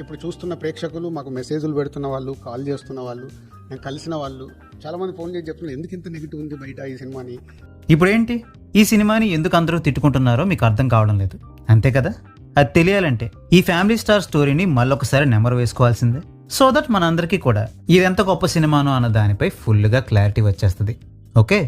ఇప్పుడు చూస్తున్న ప్రేక్షకులు, మాకు మెసేజ్లు పెడుతున్న వాళ్ళు, కాల్ చేస్తున్న వాళ్ళు, నేను కలిసిన వాళ్ళు చాలామంది ఫోన్ చేసి చెప్తున్నారు ఎందుకు ఇంత నెగిటివ్ ఉంది బయట ఈ సినిమాని. ఇప్పుడేంటి ఈ సినిమాని ఎందుకు అందరూ తిట్టుకుంటున్నారో మీకు అర్థం కావడం లేదు, అంతే కదా? అది తెలియాలంటే ఈ ఫ్యామిలీ స్టార్ స్టోరీని మళ్ళొకసారి నెమరు వేసుకోవాల్సిందే. సో దట్ మనందరికీ కూడా ఇదెంత గొప్ప సినిమానో అన్న దానిపై ఫుల్గా క్లారిటీ వచ్చేస్తుంది. ఓకే,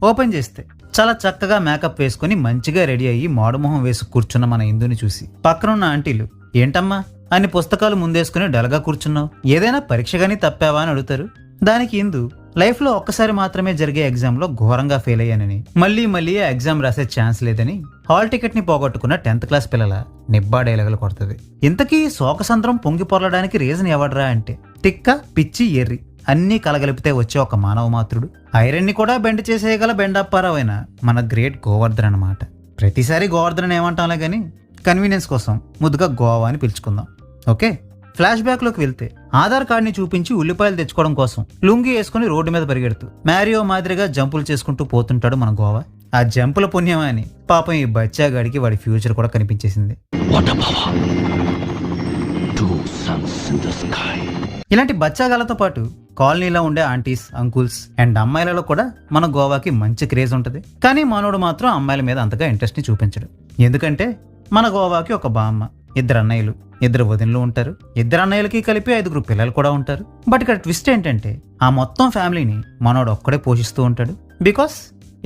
ఓపెన్ చేస్తే చాలా చక్కగా మేకప్ వేసుకుని మంచిగా రెడీ అయ్యి మాడుమొహం వేసి కూర్చున్న మన ఇందుని చూసి పక్కనున్న ఆంటీలు ఏంటమ్మా అన్ని పుస్తకాలు ముందేసుకుని డల్గా కూర్చున్నావు, ఏదైనా పరీక్ష గానీ తప్పావా అని అడుగుతారు. దానికి ఇందు లైఫ్లో ఒక్కసారి మాత్రమే జరిగే ఎగ్జామ్లో ఘోరంగా ఫెయిల్ అయ్యానని, మళ్ళీ ఆ ఎగ్జామ్ రాసే ఛాన్స్ లేదని హాల్ టికెట్ని పోగొట్టుకున్న 10th క్లాస్ పిల్లల నిబ్బా డైలాగులు కొడుతుంది. ఇంతకీ శోకసంద్రం పొంగి పొరలడానికి రీజన్ ఎవడ్రా అంటే తిక్క, పిచ్చి, ఎర్రి అన్నీ కలగలిపితే వచ్చే ఒక మానవ మాత్రుడు, ఐరన్ని కూడా బెండ్ చేసేయగల బెండప్పారావు అయిన మన గ్రేట్ గోవర్ధన్ అన్నమాట. ప్రతిసారి గోవర్ధన్ ఏమంటాంలే కానీ కన్వీనియన్స్ కోసం ముద్దుగా గోవా అని పిలుచుకుందాం. ఓకే, ఫ్లాష్ బ్యాక్ లోకి వెళ్తే ఆధార్ కార్డ్ని చూపించి ఉల్లిపాయలు తెచ్చుకోవడం కోసం లుంగి వేసుకుని రోడ్డు మీద పరిగెడుతూ మ్యారియో మాదిరిగా జంపులు చేసుకుంటూ పోతుంటాడు మన గోవా. ఆ జంపుల పుణ్యమా అని పాపం ఈ బచ్చాగాడికి వాడి ఫ్యూచర్ కూడా కనిపించేసింది. ఇలాంటి బచ్చాగాలతో పాటు కాలనీలో ఉండే ఆంటీస్, అంకుల్స్ అండ్ అమ్మాయిలలో కూడా మన గోవాకి మంచి క్రేజ్ ఉంటుంది. కానీ మనోడు మాత్రం అమ్మాయిల మీద అంతగా ఇంట్రెస్ట్ ని చూపించడు. ఎందుకంటే మన గోవాకి ఒక బామ్మ, 2 అన్నయ్యలు, 2 వదినలు ఉంటారు. 2 అన్నయ్యలకి కలిపి 5 పిల్లలు కూడా ఉంటారు. బట్ ఇక్కడ ట్విస్ట్ ఏంటంటే ఆ మొత్తం ఫ్యామిలీని మనోడు ఒక్కడే పోషిస్తూ ఉంటాడు. బికాస్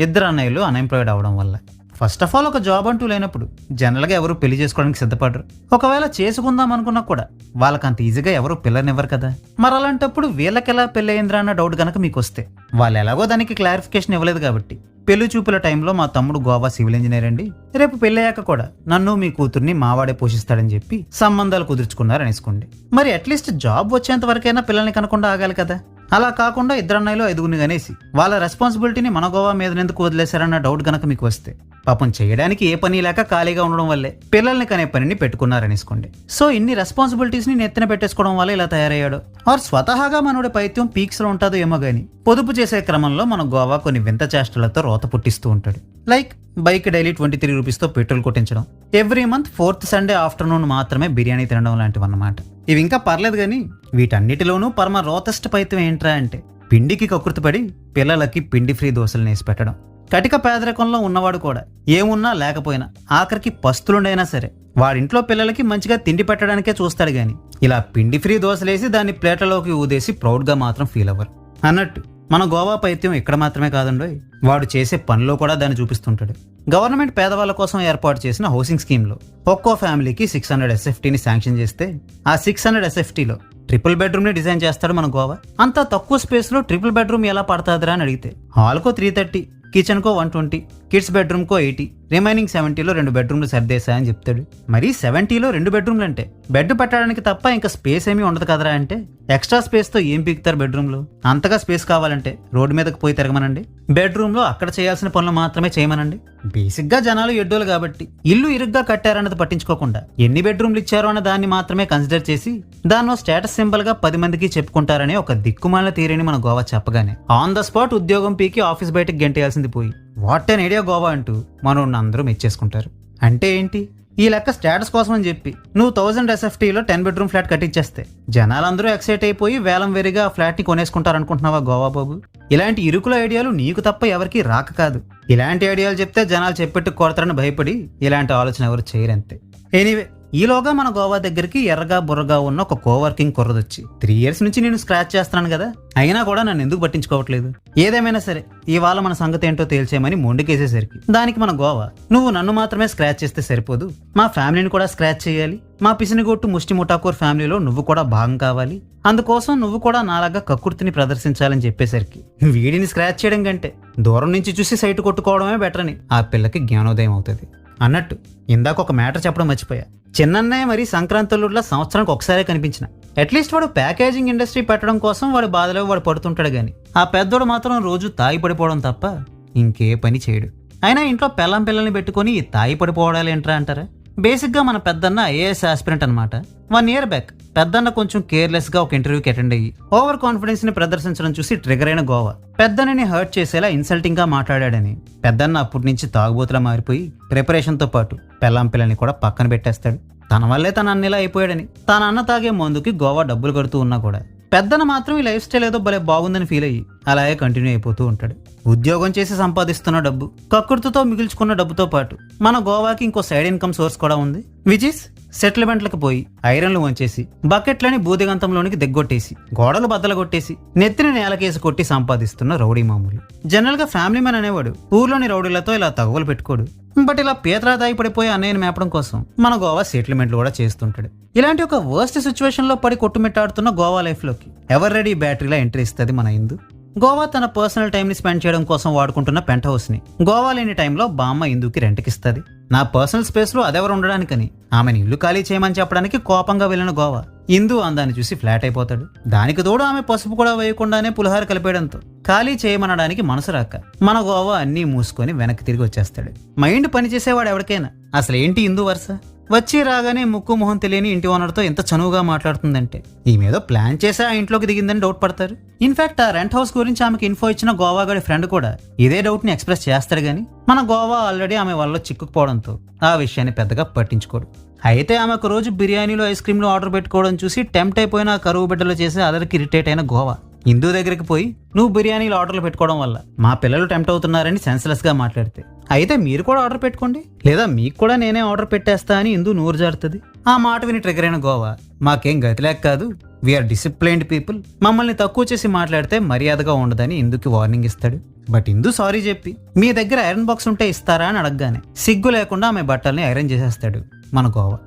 2 అన్నయ్యలు అన్ఎంప్లాయిడ్ అవడం వల్ల. ఫస్ట్ ఆఫ్ ఆల్ ఒక జాబ్ అంటూ లేనప్పుడు జనరల్గా ఎవరు పెళ్లి చేసుకోవడానికి సిద్ధపడరు. ఒకవేళ చేసుకుందాం అనుకున్నా కూడా వాళ్ళకంత ఈజీగా ఎవరు పిల్లనివ్వరు కదా. మరి అలాంటప్పుడు వీళ్ళకెలా పెళ్లి అయిందిరా అన్న డౌట్ గనక మీకు వస్తే, వాళ్ళు ఎలాగో దానికి క్లారిఫికేషన్ ఇవ్వలేదు కాబట్టి పెళ్లి చూపుల టైంలో మా తమ్ముడు గోవా సివిల్ ఇంజనీర్ అండి, రేపు పెళ్ళయ్యాక కూడా నన్ను మీ కూతుర్ని మావాడే పోషిస్తాడని చెప్పి సంబంధాలు కుదుర్చుకున్నారు అనేసుకోండి. మరి అట్లీస్ట్ జాబ్ వచ్చేంత వరకైనా పిల్లల్ని కనకుండా ఆగాలి కదా. అలా కాకుండా 2 అన్నయ్యలు 5 కనేసి వాళ్ళ రెస్పాన్సిబిలిటీని మన గోవా మీద ఎందుకు వదిలేశారన్న డౌట్ గనక మీకు వస్తే, పాపం చేయడానికి ఏ పని లేక ఖాళీగా ఉండడం వల్లే పిల్లల్ని కనే పనిని పెట్టుకున్నారనేసుకోండి. సో ఇన్ని రెస్పాన్సిబిలిటీస్ ని నెత్తిన పెట్టేసుకోవడం వల్ల ఇలా తయారయ్యాడు. ఆర్ స్వతహాగా మనోడి పైత్యం పీక్స్ లో ఉంటుందో ఏమో గానీ పొదుపు చేసే క్రమంలో మన గోవా కొన్ని వింత చేష్టలతో రోత పుట్టిస్తూ ఉంటాడు. లైక్ బైక్ డైలీ 23 రూపీస్తో పెట్రోల్ కొట్టించడం, every month 4th Sunday afternoon మాత్రమే బిర్యానీ తినడం లాంటివన్నమాట. ఇవి ఇంకా పర్లేదు కానీ వీటన్నిటిలోనూ పరమ రోతెస్ట్ పైత్యం ఏంట్రా అంటే పిండికి కకృతిపడి పిల్లలకి పిండి ఫ్రీ దోశలు నేసి పెట్టడం. కటిక పేదరికంలో ఉన్నవాడు కూడా ఏమున్నా లేకపోయినా ఆఖరికి పస్తులుండైనా సరే వాడింట్లో పిల్లలకి మంచిగా తిండి పెట్టడానికే చూస్తాడు గాని ఇలా పిండి ఫ్రీ దోశలేసి దాన్ని ప్లేట్లలోకి ఊదేసి ప్రౌడ్గా మాత్రం ఫీల్ అవ్వరు. అన్నట్టు మన గోవా పైత్యం ఇక్కడ మాత్రమే కాదండోయ్, వాడు చేసే పనిలో కూడా దాన్ని చూపిస్తుంటాడు. గవర్నమెంట్ పేదవాళ్ళ కోసం ఏర్పాటు చేసిన హౌసింగ్ స్కీమ్లో ఒక్కో ఫ్యామిలీకి 600 SFTని శాంక్షన్ చేస్తే ఆ 600 SFTలో 3 బెడ్రూమ్ ని డిజైన్ చేస్తాడు మన గోవా. అంత తక్కువ స్పేస్ లో 3 బెడ్రూమ్ ఎలా పడతాదిరా అని అడిగితే హాల్కో 330, కిచెన్ కో 120, కిడ్స్ బెడ్రూమ్ కో 80, రిమైనింగ్ 70లో 2 బెడ్రూమ్లు సర్దేశా అని చెప్తాడు. మరి 70లో 2 బెడ్రూమ్లు అంటే బెడ్ పెట్టడానికి తప్ప ఇంకా స్పేస్ ఏమీ ఉండదు కదరా అంటే ఎక్స్ట్రా స్పేస్ తో ఏం పీకుతారు బెడ్రూమ్ లో? అంతగా స్పేస్ కావాలంటే రోడ్డు మీదకి పోయి తిరగమనండి, బెడ్రూమ్ లో అక్కడ చేయాల్సిన పనులు మాత్రమే చేయమనండి. బేసిక్ గా జనాలు ఎడ్డోలు కాబట్టి ఇల్లు ఇరుగ్గా కట్టారన్నది పట్టించుకోకుండా ఎన్ని బెడ్రూమ్లు ఇచ్చారో అన్న దాన్ని మాత్రమే కన్సిడర్ చేసి దాన్నో స్టేటస్ సింబల్ గా 10 మందికి చెప్పుకుంటారనే ఒక దిక్కుమాలిన థియరీని మన గోవా చెప్పగానే ఆన్ ద స్పాట్ ఉద్యోగం పీకి ఆఫీస్ బయటకు గెంటేయాల్సింది పోయి వాట్ ఎన్ ఐడియా గోవా అంటూ మనోడిని అందరూ మెచ్చేసుకుంటారు. అంటే ఏంటి, ఈ లెక్క స్టేటస్ కోసం అని చెప్పి నువ్వు 1000 SFTలో 10 బెడ్రూమ్ ఫ్లాట్ కట్టించేస్తే జనాలందరూ ఎక్సైట్ అయిపోయి వేలం వేరిగా ఆ ఫ్లాట్ ని కొనేసుకుంటారనుకుంటున్నావా గోవా బాబు? ఇలాంటి ఇరుకుల ఐడియాలు నీకు తప్ప ఎవరికి రాక కాదు. ఇలాంటి ఐడియాలు చెప్తే జనాలు చెప్పెట్టు కొడతారని భయపడి ఇలాంటి ఆలోచన ఎవరు చేయరంతే. ఎనీవే, ఈలోగా మన గోవా దగ్గరికి ఎర్రగా బుర్రగా ఉన్న ఒక కోవర్కింగ్ కుర్రదొచ్చి 3 years నుంచి నేను స్క్రాచ్ చేస్తున్నాను కదా, అయినా కూడా నన్ను ఎందుకు పట్టించుకోవట్లేదు, ఏదేమైనా సరే ఇవాళ మన సంగతి ఏంటో తేల్చేయమని మొండికేసేసరికి దానికి మన గోవా నువ్వు నన్ను మాత్రమే స్క్రాచ్ చేస్తే సరిపోదు, మా ఫ్యామిలీని కూడా స్క్రాచ్ చేయాలి, మా పిసినిగొట్టు ముష్టి ముఠాకూర్ ఫ్యామిలీలో నువ్వు కూడా భాగం కావాలి, అందుకోసం నువ్వు కూడా నాలాగా కక్కుర్తిని ప్రదర్శించాలని చెప్పేసరికి వీడిని స్క్రాచ్ చేయడం కంటే దూరం నుంచి చూసి సైట్ కొట్టుకోవడమే బెటర్ అని ఆ పిల్లకి జ్ఞానోదయం అవుతుంది. అన్నట్టు ఇందాక ఒక మ్యాటర్ చెప్పడం మర్చిపోయా. చిన్నన్నయ్య మరి సంక్రాంతుల్లో సంవత్సరానికి ఒకసారే కనిపించిన. అట్లీస్ట్ వాడు ప్యాకేజింగ్ ఇండస్ట్రీ పెట్టడం కోసం వాడి బాధలో వాడు పడుతుంటాడు గాని ఆ పెద్దోడు మాత్రం రోజు తాగి పడిపోవడం తప్ప ఇంకే పని చేయడు. అయినా ఇంట్లో పెళ్ళం పిల్లల్ని పెట్టుకుని తాగి పడిపోవడాలు ఏంట్రా అంటారా? బేసిక్ గా మన పెద్దన్న IAS ఆస్పిరెంట్ అనమాట. 1 year బ్యాక్ పెద్దన్న కొంచెం కేర్లెస్ గా ఒక ఇంటర్వ్యూకి అటెండ్ అయ్యి ఓవర్ కాన్ఫిడెన్స్ ని ప్రదర్శించడం చూసి ట్రిగర్ అయిన గోవా పెద్దన్నని హర్ట్ చేసేలా ఇన్సల్టింగ్ గా మాట్లాడాడని పెద్దన్న అప్పటి నుంచి తాగుబోతులా మారిపోయి ప్రిపరేషన్ తో పాటు పెళ్ళాం పిల్లల్ని కూడా పక్కన పెట్టేస్తాడు. తన వల్లే తన అన్న ఇలా అయిపోయాడని. తన అన్న తాగే మందుకి గోవా డబ్బులు కడుతూ ఉన్నా కూడా పెద్దన మాత్రం ఈ లైఫ్ స్టైల్ ఏదో భలే బాగుందని ఫీల్ అయ్యి అలాగే కంటిన్యూ అయిపోతూ ఉంటాడు. ఉద్యోగం చేసి సంపాదిస్తున్న డబ్బు, కక్కుర్తితో మిగిల్చుకున్న డబ్బుతో పాటు మన గోవాకి ఇంకో సైడ్ ఇన్కమ్ సోర్స్ కూడా ఉంది. విచ్ ఇస్ సెటిల్మెంట్లకు పోయి ఐరన్లు వంచేసి బకెట్లని బూదిగంతంలోనికి దిగ్గొట్టేసి గోడలు బద్దలు కొట్టేసి నెత్తిని నేలకేసి కొట్టి సంపాదిస్తున్న రౌడీ మామూలు. జనరల్ గా ఫ్యామిలీ మ్యాన్ అనేవాడు ఊర్లోని రౌడీలతో ఇలా తగవలు పెట్టుకోడు. బట్ ఇలా పీతరాదాయి పడిపోయి అన్నయ్యని మేపడం కోసం మన గోవా సెటిల్మెంట్లు కూడా చేస్తుంటాడు. ఇలాంటి ఒక వర్స్ట్ సిచ్యువేషన్ లో పడి కొట్టుమిట్టాడుతున్న గోవా లైఫ్ లోకి ఎవర్ రెడీ బ్యాటరీలా ఎంట్రీ ఇస్తుంది మన ఇందు. గోవా తన పర్సనల్ టైం ని స్పెండ్ చేయడం కోసం వాడుకుంటున్న పెంట్ హౌస్ ని గోవా లేని టైంలో బామ్మ ఇందుకి రెంట్కిస్తుంది. నా పర్సనల్ స్పేస్ లో అదెవరు ఉండడానికని ఆమెను ఇల్లు ఖాళీ చేయమని చెప్పడానికి కోపంగా వెళ్ళిన గోవా ఇందు అందాన్ని చూసి ఫ్లాట్ అయిపోతాడు. దానికి తోడు ఆమె పసుపు కూడా వేయకుండానే పులిహార కలిపేయడంతో ఖాళీ చేయమనడానికి మనసు రాక మన గోవా అన్నీ మూసుకొని వెనక్కి తిరిగి వచ్చేస్తాడు. మైండ్ పనిచేసేవాడు ఎవరికైనా అసలు ఏంటి ఇందు వరుస? వచ్చి రాగానే ముక్కు మొహం తెలియని ఇంటి ఓనర్తో ఎంత చనువుగా మాట్లాడుతుందంటే ఈమెదో ప్లాన్ చేసి ఆ ఇంట్లోకి దిగిందని డౌట్ పడతారు. ఇన్ఫాక్ట్ ఆ రెంట్ హౌస్ గురించి ఆమెకి ఇన్ఫో ఇచ్చిన గోవాగడి ఫ్రెండ్ కూడా ఇదే డౌట్ ని ఎక్స్ప్రెస్ చేస్తాడు గానీ మన గోవా ఆల్రెడీ ఆమె వల్ల చిక్కుకుపోవడంతో ఆ విషయాన్ని పెద్దగా పట్టించుకోడు. అయితే ఆమె ఒక రోజు బిర్యానీలో ఐస్ క్రీమ్లు ఆర్డర్ పెట్టుకోవడం చూసి టెంప్ట్ అయిపోయిన కరువు బిడ్డలు చేసి అదరికి ఇరిటేట్ అయిన గోవా ఇందు దగ్గరికి పోయి నువ్వు బిర్యానీలో ఆర్డర్లు పెట్టుకోవడం వల్ల మా పిల్లలు టెంప్ట్ అవుతున్నారని సెన్స్లెస్ గా మాట్లాడితే అయితే మీరు కూడా ఆర్డర్ పెట్టుకోండి లేదా మీకు కూడా నేనే ఆర్డర్ పెట్టేస్తా అని ఇందు నూరు జారుతుంది. ఆ మాట విని ట్రిగర్ అయిన గోవా మాకేం గతిలేక కాదు, వీఆర్ డిసిప్లైన్డ్ పీపుల్, మమ్మల్ని తక్కువ చేసి మాట్లాడితే మర్యాదగా ఉండదని ఇందుకి వార్నింగ్ ఇస్తాడు. బట్ ఇందు సారీ చెప్పి మీ దగ్గర ఐరన్ బాక్స్ ఉంటే ఇస్తారా అని అడగగానే సిగ్గు లేకుండా ఆమె బట్టల్ని ఐరన్ చేసేస్తాడు మన గోవా.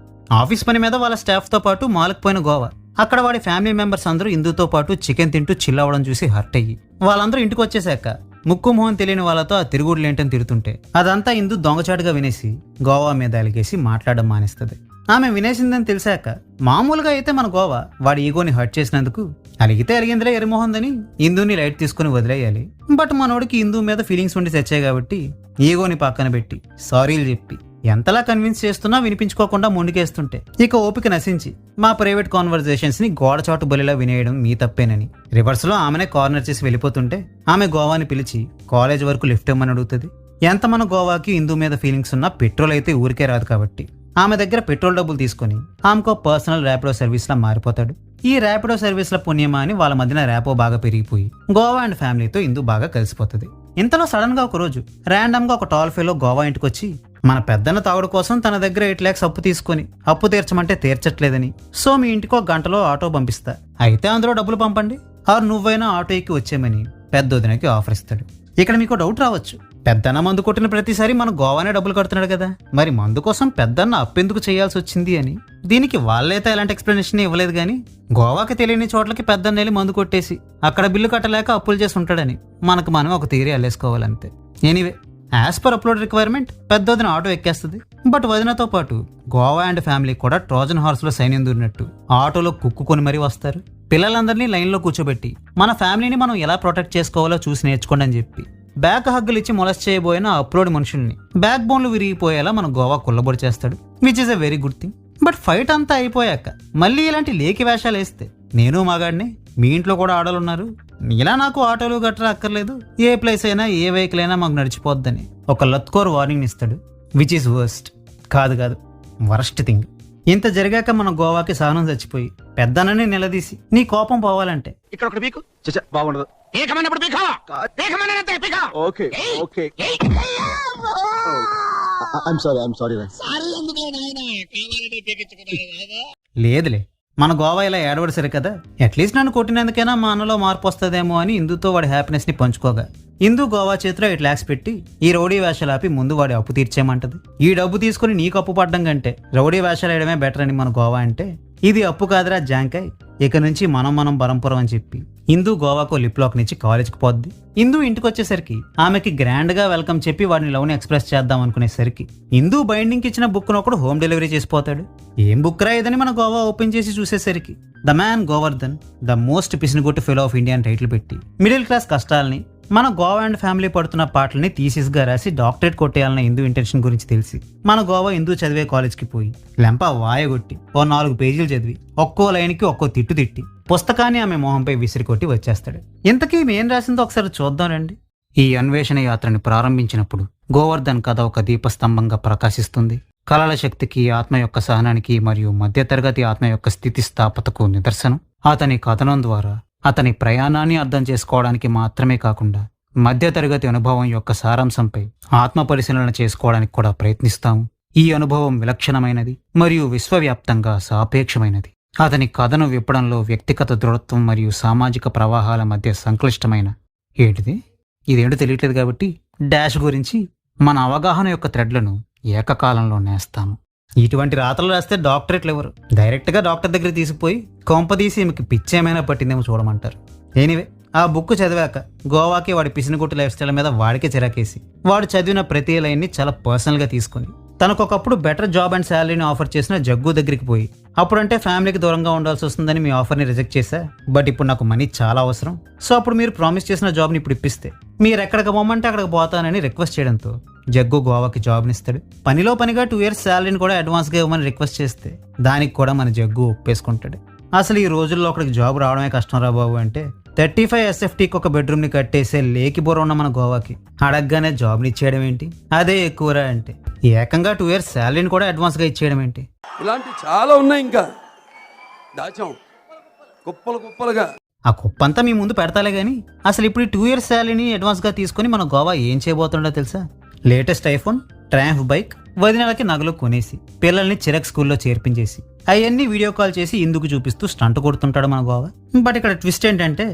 ఆఫీస్ పని మీద వాళ్ళ స్టాఫ్ తో పాటు మాల్కి పోయిన గోవా అక్కడ వాడి ఫ్యామిలీ మెంబర్స్ అందరూ ఇందుతో పాటు చికెన్ తింటూ చిల్ అవ్వడం చూసి హర్ట్ అయ్యి వాళ్ళందరూ ఇంటికి వచ్చేసాక ముక్కు మొహం తెలియని వాళ్ళతో ఆ తిరుగుడులేంటని తిరుగుతుంటే అదంతా ఇందు దొంగచాటుగా వినేసి గోవా మీద అలిగేసి మాట్లాడడం మానేస్తుంది. ఆమె వినేసిందని తెలిసాక మామూలుగా అయితే మన గోవా వాడి ఈగోని హర్ట్ చేసినందుకు అలిగితే అలిగిందిలే ఎరిమోహందని ఇందుని లైట్ తీసుకుని వదిలేయాలి. బట్ మనోడికి ఇందు మీద ఫీలింగ్స్ ఉండి తెచ్చాయి కాబట్టి ఈగోని పక్కన పెట్టి సారీలు చెప్పి ఎంతలా కన్విన్స్ చేస్తున్నా వినిపించుకోకుండా ముందుకేస్తుంటే ఇక ఓపిక నశించి మా ప్రైవేట్ కాన్వర్జేషన్స్ ని గోడచాటు బలిలా వినేయడం మీ తప్పేనని రివర్స్ లో ఆమెనే కార్నర్ చేసి వెళ్ళిపోతుంటే ఆమె గోవాని పిలిచి కాలేజ్ వరకు లిఫ్ట్ ఇవ్వమని అడుగుతుంది. ఎంత మన గోవాకి ఇందు మీద ఫీలింగ్స్ ఉన్నా పెట్రోల్ అయితే ఊరికే రాదు కాబట్టి ఆమె దగ్గర పెట్రోల్ డబ్బులు తీసుకుని ఆమెకో పర్సనల్ ర్యాపిడో సర్వీస్ లా మారిపోతాడు. ఈ ర్యాపిడో సర్వీస్ల పుణ్యమా అని వాళ్ళ మధ్యన ర్యాపో బాగా పెరిగిపోయి గోవా అండ్ ఫ్యామిలీతో ఇందు బాగా కలిసిపోతుంది. ఇంతలో సడన్ గా ఒక రోజు ర్యాండమ్ గా ఒక టాల్ ఫెలో గోవా ఇంటికి వచ్చి మన పెద్దన్న తాగుడు కోసం తన దగ్గర 8 lakhs అప్పు తీసుకుని అప్పు తీర్చమంటే తీర్చట్లేదని, సో మీ ఇంటికి 1 గంటలో ఆటో పంపిస్తా, అయితే అందులో డబ్బులు పంపండి ఆరు నువ్వైనా ఆటో ఎక్కి వచ్చేమని పెద్దొదినకి ఆఫర్ ఇస్తాడు. ఇక్కడ మీకు డౌట్ రావచ్చు, పెద్దన్న మందు కొట్టిన ప్రతిసారి మన గోవానే డబ్బులు కడుతున్నాడు కదా, మరి మందు కోసం పెద్దన్న అప్పెందుకు చేయాల్సి వచ్చింది అని. దీనికి వాళ్ళైతే ఎలాంటి ఎక్స్ప్లెనేషన్ ఇవ్వలేదు కానీ గోవాకి తెలియని చోట్లకి పెద్దన్న వెళ్ళి మందు కొట్టేసి అక్కడ బిల్లు కట్టలేక అప్పులు చేసి ఉంటాడని మనకు మనం ఒక థియరీ అల్లేసుకోవాలంతే. Anyway as per upload requirement పెద్దొదిన ఆటో ఎక్కేస్తుంది. బట్ వదినతో పాటు గోవా అండ్ ఫ్యామిలీ కూడా ట్రోజన్ హార్స్ లో సైన్యం దూరినట్టు ఆటోలో కుక్కుకొని మరీ వస్తారు. పిల్లలందరినీ లైన్లో కూర్చోబెట్టి మన ఫ్యామిలీని మనం ఎలా ప్రొటెక్ట్ చేసుకోవాలో చూసి నేర్చుకోండి అని చెప్పి బ్యాక్ హగ్గులు ఇచ్చి మొలస్ చేయబోయిన అప్లోడ్ మనుషుల్ని బ్యాక్ బోన్లు విరిగిపోయేలా మన గోవా కుల్లబొడి చేస్తాడు, which is a very good thing. But fight అంతా అయిపోయాక మళ్ళీ ఇలాంటి లేకి వేషాలు వేస్తే నేను మగాడిని, మీ ఇంట్లో కూడా ఆడోలున్నారు, ఇలా నాకు ఆటోలు గట్రా అక్కర్లేదు, ఏ ప్లేస్ అయినా ఏ వెహికల్ అయినా మాకు నడిచిపోద్దని ఒక లత్కోర్ వార్నింగ్ ఇస్తాడు. విచ్ ఈస్ వర్స్ట్ కాదు వరస్ట్ థింగ్. ఇంత జరిగాక మన గోవాకి సహనం చచ్చిపోయి పెద్దనని నిలదీసి నీ కోపం పోవాలంటే ఇక్కడ ఒకటి పీకు బాగుండదు. ఓకే ఓకే ఐఎమ్ సారీ లేదులే, మన గోవా ఇలా ఏడవడు సరే కదా, అట్లీస్ట్ నన్ను కొట్టినందుకైనా మా అన్నలో మార్పు వస్తుందేమో అని ఇందుతో వాడి హ్యాపీనెస్ ని పంచుకోగా ఇందు గోవా చేతిలో 8 lakhs పెట్టి ఈ రౌడీ వేషాలు ఆపి ముందు వాడి అప్పు తీర్చేయమంటది. ఈ డబ్బు తీసుకుని నీకు అప్పు పడ్డం కంటే రౌడీ వేషాలు వేయడమే బెటర్ అని మన గోవా అంటే, ఇది అప్పు కాదురా జాంకాయ్, ఇక నుంచి మనం బరంపురం అని చెప్పి ఇందు గోవాకు లిప్ లాక్ నుంచి కాలేజ్కి పోద్ది. ఇందు ఇంటికి వచ్చేసరికి ఆమెకి గ్రాండ్ గా వెల్కమ్ చెప్పి వాడిని లవ్ ని ఎక్స్ప్రెస్ చేద్దాం అనుకునేసరికి ఇందు బైండింగ్ ఇచ్చిన బుక్ ను ఒకడు హోమ్ డెలివరీ చేసిపోతాడు. ఏం బుక్ రా ఇదని మన గోవా ఓపెన్ చేసి చూసేసరికి the man Govardhan the most పిసినగొట్టు ఫెలో ఆఫ్ ఇండియా అని టైటిల్ పెట్టి మిడిల్ క్లాస్ కష్టాలని మన గోవా అండ్ ఫ్యామిలీ పడుతున్న పాటల్ని థీసిస్ గా రాసి డాక్టరేట్ కొట్టేయాలన్న ఇందు ఇంటెన్షన్ గురించి తెలిసి మన గోవా ఇందు చదివే కాలేజ్కి పోయి లెంప వాయగొట్టి 4 పేజీలు చదివి ఒక్కో లైన్కి ఒక్కో తిట్టు తిట్టి పుస్తకాన్ని ఆమె మొహంపై విసిరి కొట్టి వచ్చేస్తాడు. ఇంతకీ ఏం రాసిందో ఒకసారి చూద్దాం రండి. ఈ అన్వేషణ యాత్రని ప్రారంభించినప్పుడు గోవర్ధన్ కథ ఒక దీపస్తంభంగా ప్రకాశిస్తుంది. కళల శక్తికి, ఆత్మ యొక్క సహనానికి మరియు మధ్యతరగతి ఆత్మ యొక్క స్థితిస్థాపకతకు నిదర్శనం. అతని కథనం ద్వారా అతని ప్రయాణాన్ని అర్థం చేసుకోవడానికి మాత్రమే కాకుండా మధ్యతరగతి అనుభవం యొక్క సారాంశంపై ఆత్మ పరిశీలన చేసుకోవడానికి కూడా ప్రయత్నిస్తాము. ఈ అనుభవం విలక్షణమైనది మరియు విశ్వవ్యాప్తంగా సాపేక్షమైనది. అతని కథను విప్పడంలో వ్యక్తిగత దృఢత్వం మరియు సామాజిక ప్రవాహాల మధ్య సంక్లిష్టమైన ఇదేంటో తెలియట్లేదు కాబట్టి డాష్ గురించి మన అవగాహన యొక్క థ్రెడ్లను ఏకకాలంలో నేస్తాము. ఇటువంటి రాతలు రాస్తే డాక్టరేట్లు ఎవరు, డైరెక్ట్గా డాక్టర్ దగ్గర తీసుకుపోయి కొంపదీసి ఈమెకి పిచ్చేమైనా పట్టిందేమో చూడమంటారు. ఎనీవే, ఆ బుక్ చదివాక గోవాకి వాడి పిసినగుట్టు లైఫ్ స్టైల్ మీద వాడికే చిరాకేసి వాడు చదివిన ప్రతి లైన్ని చాలా పర్సనల్గా తీసుకుని తనకొకప్పుడు బెటర్ జాబ్ అండ్ శాలరీని ఆఫర్ చేసిన జగ్గు దగ్గరికి పోయి, అప్పుడంటే ఫ్యామిలీకి దూరంగా ఉండాల్సి వస్తుందని మీ ఆఫర్ని రిజెక్ట్ చేశా, బట్ ఇప్పుడు నాకు మనీ చాలా అవసరం, సో అప్పుడు మీరు ప్రామిస్ చేసిన జాబ్ని ఇప్పుడు ఇప్పిస్తే మీరు ఎక్కడికి పోమంటే అక్కడికి పోతానని రిక్వెస్ట్ చేయడంతో జగ్గు గోవాకి జాబ్ని ఇస్తాడు. పనిలో పనిగా 2 years శాలరీని కూడా అడ్వాన్స్గా ఇవ్వమని రిక్వెస్ట్ చేస్తే దానికి కూడా మన జగ్గు ఒప్పేసుకుంటాడు. అసలు ఈ రోజుల్లో అక్కడికి జాబ్ రావడమే కష్టం రా బాబు అంటే 35 SFTకి ఒక బెడ్రూమ్ని కట్టేసే లేకి బోర ఉన్న మన గోవాకి అడగగానే జాబ్ని ఇచ్చేయడం ఏంటి, అదే ఎక్కువరా అంటే ఏకంగా 2 years శాలరీని కూడా అడ్వాన్స్గా ఇచ్చేయడం ఏంటి. ఇలాంటి చాలా ఉన్నాయి, ఇంకా దాచాం కుప్పలుగా. ఆ కుప్పంతా మీ ముందు పెడతాలే కానీ అసలు ఇప్పుడు ఈ 2 years శాలరీని అడ్వాన్స్గా తీసుకుని మన గోవా ఏం చేయబోతుండో తెలుసా? లేటెస్ట్ ఐఫోన్, ట్రయంఫ్ బైక్, వదినలకి నగలు కొనేసి పిల్లల్ని చిరక్ స్కూల్లో చేర్పించేసి అవన్నీ వీడియో కాల్ చేసి ఇందుకు చూపిస్తూ స్టంట్ కొడుతుంటాడు మన గోవా. బట్ ఇక్కడ ట్విస్ట్ ఏంటంటే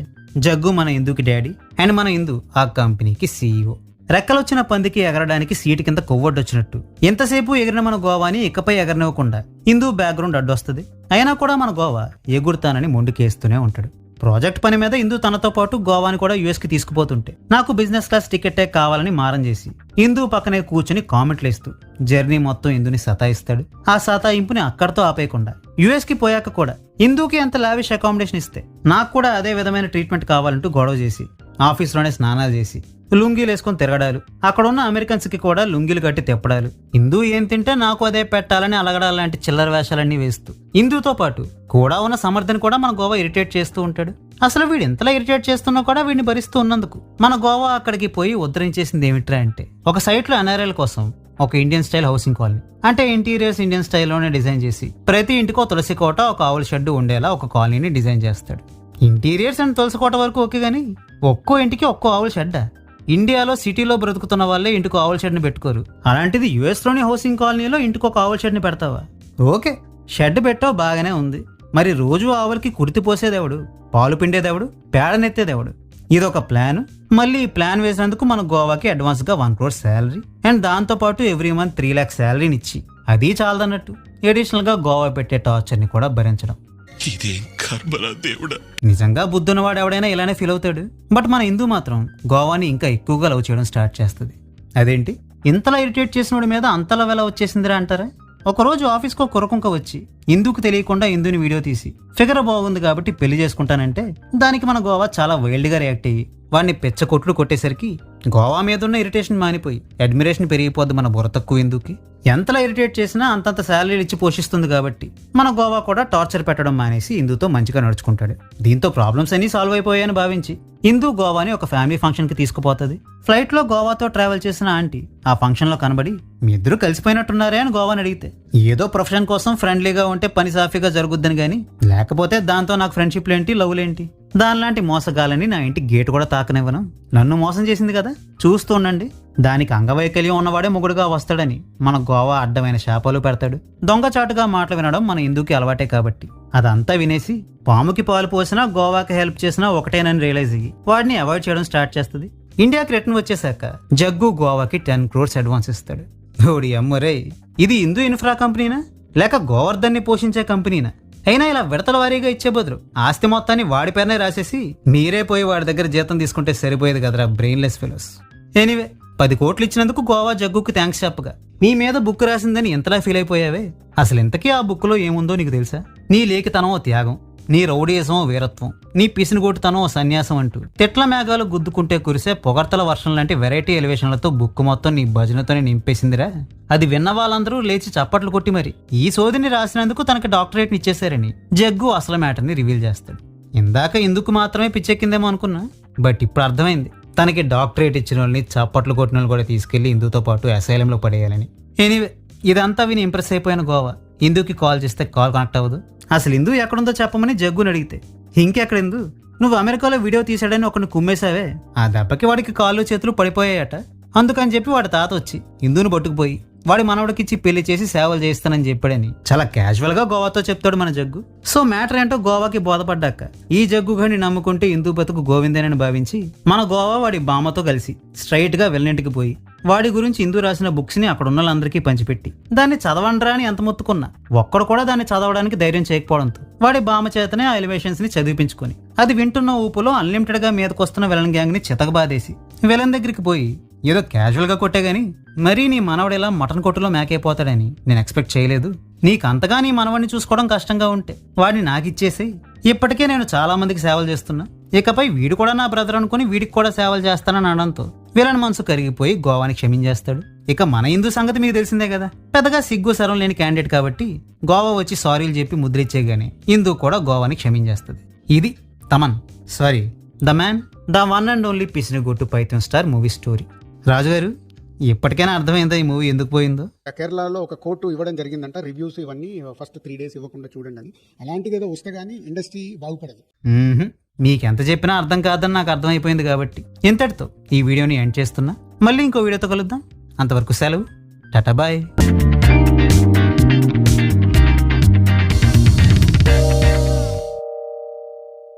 జగ్గు మన ఇందుకి డాడీ అండ్ మన ఇందు ఆ కంపెనీకి CEO. రెక్కలొచ్చిన పందికి ఎగరడానికి సీటు కింద కొవ్వొడ్డొచ్చినట్టు ఎంతసేపు ఎగిరిన మన గోవాని ఇకపై ఎగరనివ్వకుండా ఇందు బ్యాక్గ్రౌండ్ అడ్డొస్తుంది. అయినా కూడా మన గోవా ఎగురుతానని మొండికేస్తూనే ఉంటాడు. ప్రాజెక్ట్ పని మీద ఇందు తనతో పాటు గోవాని కూడా యుఎస్కి తీసుకుపోతుంటే నాకు బిజినెస్ క్లాస్ టికెట్టే కావాలని మారం చేసి ఇందు పక్కనే కూర్చుని కామెంట్లు వేస్తూ జర్నీ మొత్తం ఇందుని సతాయిస్తాడు. ఆ సతాయింపుని అక్కడితో ఆపేయకుండా యుఎస్కి పోయాక కూడా ఇందుకి ఎంత లావిష్ అకామిడేషన్ ఇస్తే నాకు కూడా అదే విధమైన ట్రీట్మెంట్ కావాలంటూ గొడవ చేసి ఆఫీస్లోనే స్నానాలు చేసి లుంగీలు వేసుకొని తిరగడాలు, అక్కడ ఉన్న అమెరికన్స్కి కూడా లుంగీలు కట్టి తెప్పడాలు, ఇందు ఏం తింటే నాకు అదే పెట్టాలని అలగడాలు లాంటి చిల్లర వేషాలన్నీ వేస్తూ ఇందుతో పాటు కూడా ఉన్న సమర్థని కూడా మన గోవా ఇరిటేట్ చేస్తూ ఉంటాడు. అసలు వీడు ఎంతలా ఇరిటేట్ చేస్తున్నా కూడా వీడిని భరిస్తూ ఉన్నందుకు మన గోవా అక్కడికి పోయి ఉద్ధరించేసింది ఏమిట్రా అంటే ఒక సైట్లో NRL కోసం ఒక ఇండియన్ స్టైల్ హౌసింగ్ కాలనీ, అంటే ఇంటీరియర్స్ ఇండియన్ స్టైల్లోనే డిజైన్ చేసి ప్రతి ఇంటికో తులసి కోట, ఒక ఆవుల షెడ్ ఉండేలా ఒక కాలనీని డిజైన్ చేస్తాడు. ఇంటీరియర్స్ అండ్ తులసి కోట వరకు ఓకే కానీ ఒక్కో ఇంటికి ఒక్కో ఆవుల షెడ్డా? ఇండియాలో సిటీలో బ్రతుకుతున్న వాళ్ళే ఇంటికి ఆవుల షెడ్ని పెట్టుకోరు, అలాంటిది యుఎస్లోని హౌసింగ్ కాలనీలో ఇంటికి ఒక ఆవుల షెడ్ని పెడతావా? ఓకే, షెడ్ పెట్టావు బాగానే ఉంది, మరి రోజు ఆవులకి కుర్తి పోసేదెవడు, పాలు పిండేదెవడు, పేడనెత్తేదెవడు? ఇదొక ప్లాన్. మళ్ళీ ఈ ప్లాన్ వేసినందుకు మన గోవాకి అడ్వాన్స్గా 1 crore శాలరీ అండ్ దాంతోపాటు ఎవ్రీ మంత్ 3 lakhs శాలరీని ఇచ్చి అది చాలదన్నట్టు అడిషనల్గా గోవా పెట్టే టార్చర్ని కూడా భరించడం. నిజంగా బుద్ధున్నవాడు ఎవడైనా ఇలానే ఫీల్ అవుతాడు. బట్ మన హిందూ మాత్రం గోవాని ఇంకా ఎక్కువగా లవ్ చేయడం స్టార్ట్ చేస్తుంది. అదేంటి ఇంతలా ఇరిటేట్ చేసినోడి మీద అంతలా వెల వచ్చేసిందిరా అంటారా? ఒకరోజు ఆఫీస్కో కురకుంక వచ్చి ఇందుకు తెలియకుండా ఇందుని వీడియో తీసి ఫిగర్ బాగుంది కాబట్టి పెళ్లి చేసుకుంటానంటే దానికి మన గోవా చాలా వైల్డ్గా రియాక్ట్ అయ్యి వాడిని పెచ్చ కొట్లు కొట్టేసరికి గోవా మీద ఉన్న ఇరిటేషన్ మానిపోయి అడ్మిరేషన్ పెరిగిపోద్ది మన బుర్ర తక్కువ ఇందుకి. ఎంతలా ఇరిటేట్ చేసినా అంతంత శాలరీలు ఇచ్చి పోషిస్తుంది కాబట్టి మన గోవా కూడా టార్చర్ పెట్టడం మానేసి ఇందుతో మంచిగా నడుచుకుంటాడు. దీంతో ప్రాబ్లమ్స్ అన్ని సాల్వ్ అయిపోయాయని భావించి ఇందు గోవాని ఒక ఫ్యామిలీ ఫంక్షన్కి తీసుకుపోతుంది. ఫ్లైట్లో గోవాతో ట్రావెల్ చేసిన ఆంటీ ఆ ఫంక్షన్లో కనబడి మీ ఇద్దరు కలిసిపోయినట్టున్నారే అని గోవాని అడిగితే ఏదో ప్రొఫెషన్ కోసం ఫ్రెండ్లీగా ఉంటే పని సాఫీగా జరుగుద్దని కానీ లేకపోతే దాంతో నాకు ఫ్రెండ్షిప్లు ఏంటి, లవ్లేంటి, దానిలాంటి మోసగాలని నా ఇంటి గేటు కూడా తాకనివ్వను, నన్ను మోసం చేసింది కదా చూస్తూ ఉండండి, దానికి అంగవైకల్యం ఉన్నవాడే మొగుడుగా వస్తాడని మన గోవా అడ్డమైన శాపాలు పెడతాడు. దొంగచాటుగా మాటలు వినడం మన ఇందుకి అలవాటే కాబట్టి అదంతా వినేసి పాముకి పాలు పోసినా గోవాకి హెల్ప్ చేసినా ఒకటేనని రియలైజ్ అయ్యి వాడిని అవాయిడ్ చేయడం స్టార్ట్ చేస్తుంది. ఇండియాకి రిటర్న్ వచ్చేసాక జగ్గు గోవాకి 10 crores అడ్వాన్స్ ఇస్తాడు. ఓడి అమ్మరే, ఇది హిందూ ఇన్ఫ్రా కంపెనీనా లేక గోవర్ధన్ని పోషించే కంపెనీనా? అయినా ఇలా విడతల వారీగా ఇచ్చే బదులు ఆస్తి మొత్తాన్ని వాడి పేరునే రాసేసి మీరే పోయి వాడి దగ్గర జీతం తీసుకుంటే సరిపోయేది కదరా బ్రెయిన్లెస్ ఫెలోస్. ఎనీవే 10 కోట్లు ఇచ్చినందుకు గోవా జగ్గుకి థ్యాంక్స్ చెప్పగా నీ మీద బుక్ రాసిందని ఎంతలా ఫీల్ అయిపోయావే? అసలు ఇంతకీ ఆ బుక్లో ఏముందో నీకు తెలుసా? నీ లేఖితనం త్యాగం, నీ రౌడీయసం వీరత్వం, నీ పిసినిగోటుతనం సన్యాసం అంటూ తిట్ల మేఘాలు గుద్దుకుంటే కురిసే పొగడ్తల వర్షం లాంటి వెరైటీ ఎలివేషన్లతో బుక్ మొత్తం నీ భజనతోనే నింపేసిందిరా. అది విన్న వాళ్ళందరూ లేచి చప్పట్లు కొట్టి మరి ఈ సోదిని రాసినందుకు తనకి డాక్టరేట్ని ఇచ్చేశారని జగ్గు అసలు మ్యాటర్ని రివీల్ చేస్తాడు. ఇందాక ఇందుకు మాత్రమే పిచ్చెక్కిందేమో అనుకున్నా, బట్ ఇప్పుడు అర్థమైంది తనకి డాక్టరేట్ ఇచ్చిన వాళ్ళని చప్పట్లు కొట్టిన వాళ్ళు కూడా తీసుకెళ్లి ఇందుతో పాటు అసైలంలో పడేయాలని. ఎనీవే ఇదంతా విని ఇంప్రెస్ అయిపోయిన గోవా ఇందుకి కాల్ చేస్తే కాల్ కనెక్ట్ అవ్వదు. అసలు ఇందు ఎక్కడుందో చెప్పమని జగ్గుని అడిగితే, ఇంకెక్కడ ఇందు, నువ్వు అమెరికాలో వీడియో తీసాడని ఒకరిని కుమ్మేశావే, ఆ దెబ్బకి వాడికి కాళ్ళు చేతులు పడిపోయాయట. అందుకని చెప్పి వాడి తాత వచ్చి ఇందుని పట్టుకుపోయి వాడి మనవడికిచ్చి పెళ్లి చేసి సేవలు చేస్తానని చెప్పాడని చాలా క్యాజువల్ గా గోవాతో చెప్తాడు మన జగ్గు. సో మ్యాటర్ ఏంటో గోవాకి బోధపడ్డాక ఈ జగ్గు గడిని నమ్ముకుంటే ఇందు బతుకు గోవిందేనని భావించి మన గోవా వాడి బామ్మతో కలిసి స్ట్రైట్ గా వెళ్ళింటికి పోయి వాడి గురించి ఇందు రాసిన బుక్స్ ని అక్కడ ఉన్న వాళ్ళందరికీ పంచిపెట్టి దాన్ని చదవండ్రా అని ఎంత మొత్తుకున్నా ఒక్కడు కూడా దాన్ని చదవడానికి ధైర్యం చేయకపోవడంతో వాడి బామ్మ చేతనే ఆ ఎలివేషన్స్ ని చదివించుకొని అది వింటున్న ఊపులో అన్లిమిటెడ్ గా మీదకొస్తున్న విలన్ గ్యాంగ్ ని చితకబాదేసి విలన్ దగ్గరికి పోయి ఏదో క్యాజువల్ గా కొట్టే గాని మరీ నీ మనవడేలా మటన్ కొట్టులో మేకైపోతాడని నేను ఎక్స్పెక్ట్ చేయలేదు. నీకు అంతగా నీ మనవడిని చూసుకోవడం కష్టంగా ఉంటే వాడిని నాకిచ్చేసి, ఇప్పటికే నేను చాలా మందికి సేవలు చేస్తున్నా, ఇకపై వీడు కూడా నా బ్రదర్ అనుకుని వీడికి కూడా సేవలు చేస్తానని అనడంతో విలన్ మనసు కరిగిపోయి గోవాని క్షమించేస్తాడు. ఇక మన హిందూ సంగతి మీకు తెలిసిందే కదా, పెద్దగా సిగ్గు సరం లేని క్యాండిడేట్ కాబట్టి గోవా వచ్చి సారీలు చెప్పి ముద్రిచ్చేగానే హిందూ కూడా గోవాని క్షమించేస్తుంది. ఇది Thaman sorry the man the one and only పిసినిగొట్టు పైథాన్ స్టార్ మూవీ స్టోరీ. రాజుగారు ఎప్పటికైనా అర్థమైందా ఈ మూవీ ఎందుకు పోయిందో? కేరళలో ఒక కోర్టు ఇవ్వడం జరిగిందంట, రివ్యూస్ ఇవన్నీ ఫస్ట్ 3 days ఇవ్వకుండా చూడండి అని. అలాంటిది ఏదో వస్తే గానీ ఇండస్ట్రీ బాగుపడదు. మీకెంత చెప్పినా అర్థం కాదని నాకు అర్థమైపోయింది కాబట్టి ఇంతటితో ఈ వీడియోని ఎండ్ చేస్తున్నా. మళ్ళీ ఇంకో వీడియోతో కలుద్దాం. అంతవరకు సెలవు, టాటా బాయ్.